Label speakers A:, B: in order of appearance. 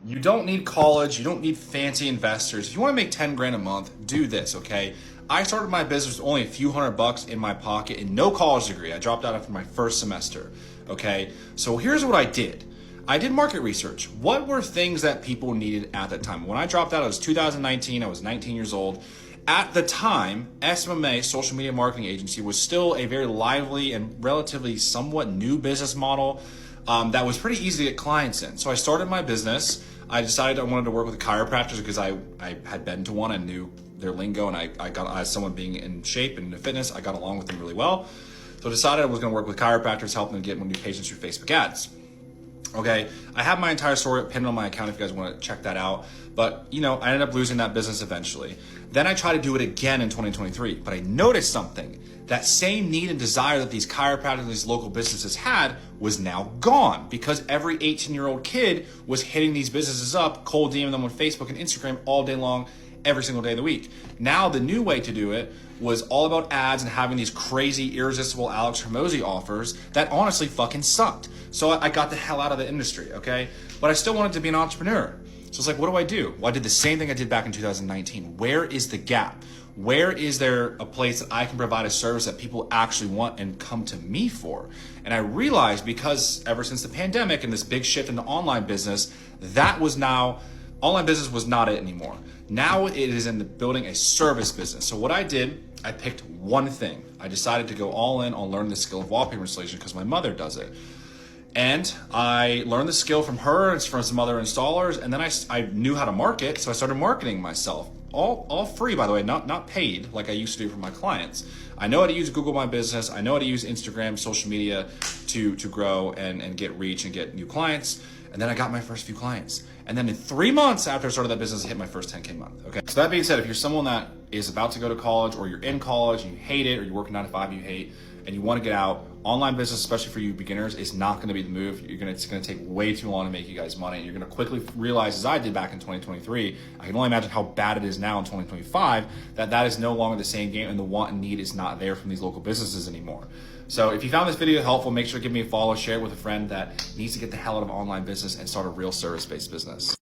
A: You don't need college. You don't need fancy investors. If you want to make 10 grand a month, do this, okay? I started my business with only a few $100 in my pocket and no college degree. I dropped out after my first semester, okay? So here's what I did. I did market research. What were things that people needed at that time? When I dropped out, it was 2019. I was 19 years old. At the time, SMMA, Social Media Marketing Agency, was still a very lively and relatively somewhat new business model that was pretty easy to get clients in. So I started my business. I decided I wanted to work with chiropractors because I had been to one and knew their lingo, and I got, as someone being in shape and into fitness, I got along with them really well. So I decided I was going to work with chiropractors, helping them get new patients through Facebook ads. Okay, I have my entire story pinned on my account if you guys want to check that out. But, you know, I ended up losing that business eventually. Then I tried to do it again in 2023, but I noticed something. That same need and desire that these chiropractors, these local businesses had was now gone because every 18-year-old kid was hitting these businesses up, cold DMing them on Facebook and Instagram all day long, every single day of the week. Now the new way to do it was all about ads and having these crazy, irresistible Alex Hormozi offers that honestly fucking sucked. So I got the hell out of the industry, okay? But I still wanted to be an entrepreneur. So it's like, what do I do? Well, I did the same thing I did back in 2019. Where is the gap? Where is there a place that I can provide a service that people actually want and come to me for? And I realized, because ever since the pandemic and this big shift into online business, online business was not it anymore. Now it is in the building a service business. So what I did, I picked one thing. I decided to go all in on learning the skill of wallpaper installation because my mother does it. And I learned the skill from her and from some other installers, and then I knew how to market, so I started marketing myself. All free, by the way, not paid like I used to do for my clients. I know how to use Google My Business. I know how to use Instagram, social media to grow and get reach and get new clients. And then I got my first few clients. And then in 3 months after I started that business, I hit my first 10K month. Okay. So that being said, if you're someone that is about to go to college, or you're in college and you hate it, or you're working 9 to 5 and you hate, and you want to get out, online business, especially for you beginners, is not going to be the move. It's going to take way too long to make you guys money. And you're going to quickly realize, as I did back in 2023, I can only imagine how bad it is now in 2025, that is no longer the same game, and the want and need is not there from these local businesses anymore. So if you found this video helpful, make sure to give me a follow, share it with a friend that needs to get the hell out of online business and start a real service-based business.